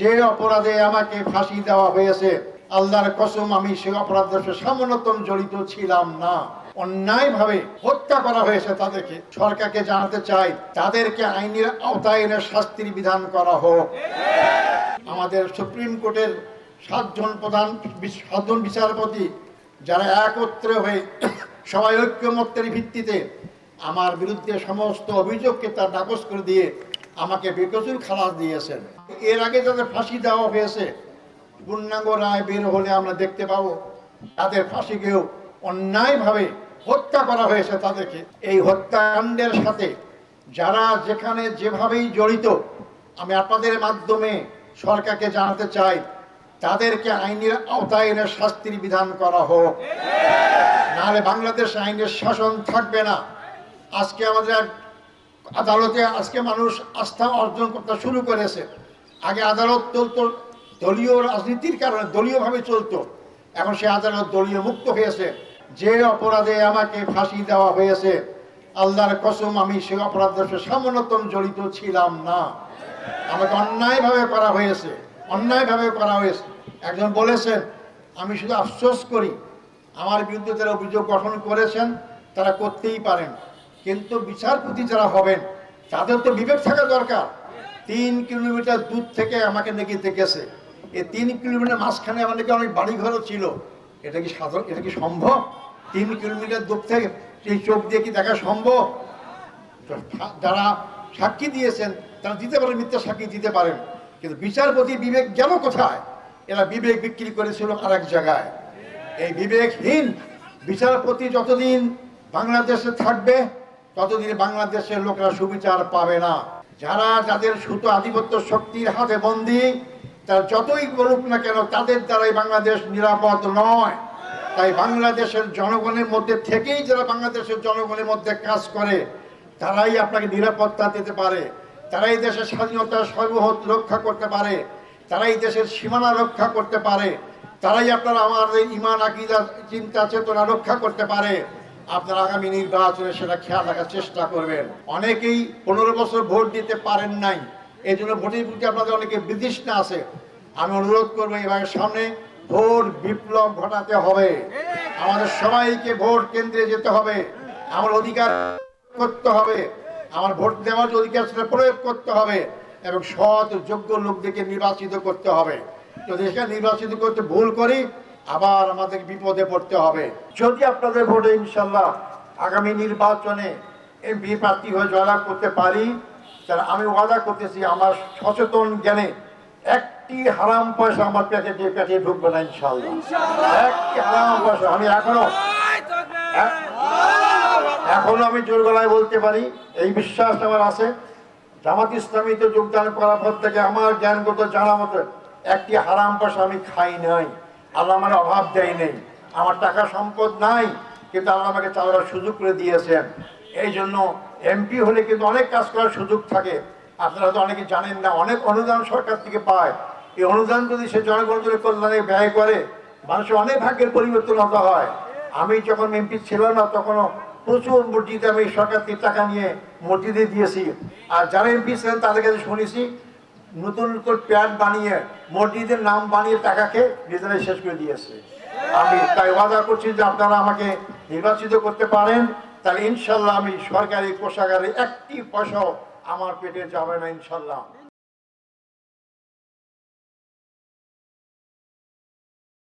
যে অপরাধে আমাকে ফাঁসি দেওয়া হয়েছে, আল্লাহর কসম আমি সেই অপরাধের সাথে সামান্যতম জড়িত ছিলাম না। অন্যায়ভাবে হত্যা করা হয়েছে তাদেরকে সরকারকে জানাতে চাই, তাদেরকে আইনের আওতায় এনে শাস্তির বিধান করা হোক। আমাদের সুপ্রিম কোর্টের 7জন বিচারপতি যারা একত্রে হয়ে সবাই ঐক্যমত্যের ভিত্তিতে আমার বিরুদ্ধে সমস্ত অভিযোগকে তার নাকচ করে দিয়ে আমাকে বেকসুর খালাস দিয়েছেন। এর আগে যাদের ফাঁসি দেওয়া হয়েছে, পূর্ণাঙ্গ রায় বের হলে আমরা দেখতে পাবো তাদের ফাঁসিকেও অন্যায়ভাবে হত্যা করা হয়েছে তাদেরকে। এই হত্যাকাণ্ডের সাথে যারা যেখানে যেভাবেই জড়িত, আমি আপনাদের মাধ্যমে সরকারকে জানাতে চাই, তাদেরকে আইনের আওতায় এনে শাস্তির বিধান করা হোক। নাহলে বাংলাদেশ আইনের শাসন থাকবে না। আজকে আমাদের আদালতে মানুষ আস্থা অর্জন করতে শুরু করেছে। আগে আদালত চলতো দলীয় রাজনীতির কারণে, দলীয়ভাবে চলতো, এখন সে আদালত দলীয় মুক্ত হয়েছে। যে অপরাধে আমাকে ফাঁসি দেওয়া হয়েছে, আল্লাহর কসম আমি সেই অপরাধের সাথে সামান্যতম জড়িত ছিলাম না। আমাকে অন্যায়ভাবে করা হয়েছে, অন্যায়ভাবে করা হয়েছে। একজন বলেছেন, আমি শুধু আফসোস করি আমার বিরুদ্ধে যারা অভিযোগ গঠন করেছেন তারা করতেই পারেন, কিন্তু বিচারপতি যারা হবেন তাদের তো বিবেক থাকা দরকার। 3 কিলোমিটার দূর থেকে আমাকে নাকি দেখেছে, এই 3 কিলোমিটার মাঝখানে আমার নাকি অনেক বাড়িঘরও ছিল। এটা কি সাধারণ, এটা কি সম্ভব? 3 কিলোমিটার দূর থেকে সেই চোখ দিয়ে কি দেখা সম্ভব? যারা সাক্ষী দিয়েছেন তারা দিতে পারেন, মিথ্যা সাক্ষী দিতে পারেন, কিন্তু বিচারপতি বিবেক গেল কোথায়? এরা বিবেক বিক্রি করেছিল আর এক জায়গায়। এই বিবেকহীন বিচারপতি যতদিন বাংলাদেশে থাকবে ততদিন বাংলাদেশের লোকেরা সুবিচার পাবে না। যাদের সুতো আধিপত্য শক্তির হাতে বন্দী, তার যতই বলুক না কেন তাদের দ্বারাই বাংলাদেশ নিরাপদ নয়। তাই বাংলাদেশের জনগণের মধ্যে থেকেই যারা বাংলাদেশের জনগণের মধ্যে কাজ করে তারাই আপনাকে নিরাপত্তা দিতে পারে, তারাই দেশের স্বাধীনতা সর্বহৎ রক্ষা করতে পারে, তারাই দেশের সীমানা রক্ষা করতে পারে, তারাই আপনারা আমাদের ঈমান আকীদা চিন্তা চেতনা রক্ষা করতে পারে। আপনারা আগামী নির্বাচনে সেটা খেয়াল রাখার চেষ্টা করবেন। অনেকেই 15 বছর ভোট দিতে পারেন নাই, এই জন্য ভোটের প্রতি আপনাদের অনেকে বিতৃষ্ণা আছে। আমি অনুরোধ করবো এবার সামনে ভোট বিপ্লব ঘটাতে হবে। আমাদের সবাইকে ভোট কেন্দ্রে যেতে হবে, আমার অধিকার করতে হবে, আমার ভোট দেওয়ার যে অধিকার সেটা প্রয়োগ করতে হবে এবং সৎ যোগ্য লোকদেরকে নির্বাচিত করতে হবে। যদি এখানে নির্বাচিত করতে ভুল করি আবার আমাদের বিপদে পড়তে হবে। যদি আপনাদের ভোটে ইনশাল্লাহ আগামী নির্বাচনে এমপি প্রার্থী হয়ে জয়লাভ করতে পারি, তাহলে আমি ওয়াদা করতেছি আমার সচেতন জ্ঞানে একটি হারাম পয়সা আমার পেটে ঢুকবে না ইনশাল্লাহ। একটি হারাম পয়সা আমি এখনো আমি জোর গলায় বলতে পারি, এই বিশ্বাস আমার আছে। জামাত ইসলামীতে যোগদান করার পর থেকে আমার জ্ঞানগত জানা মতো একটি হারাম পয়সা আমি খাই নাই। আল্লাহ আমার অভাব দেয় নেই, আমার টাকা সম্পদ নাই, কিন্তু আল্লাহ আমাকে চালানোর সুযোগ করে দিয়েছেন। এই জন্য এমপি হলে কিন্তু অনেক কাজ করার সুযোগ থাকে। আপনারা তো অনেকে জানেন না, অনেক অনুদান সরকার থেকে পায়। এই অনুদান যদি সে জনগণের কল্যাণে ব্যয় করে মানুষের অনেক ভাগ্যের পরিবর্তন হতে হয়। আমি যখন এমপি ছিলাম না তখনও প্রচুর মসজিদে আমি সরকার থেকে টাকা নিয়ে মসজিদে দিয়েছি। আর যারা এমপি ছিলেন তাদের কাছে শুনেছি নতুন নতুন প্যাড বানিয়ে মসজিদের নাম বানিয়ে টাকাকে নিজেরাই শেষ করে দিয়েছে। আমি তাই ওয়াদা করছি যে আপনারা আমাকে নির্বাচিত করতে পারেন, তাহলে ইনশাল্লাহ আমি সরকারি কোষাগারে একটি পয়সাও আমার পেটে যাবে না ইনশাল্লাহ।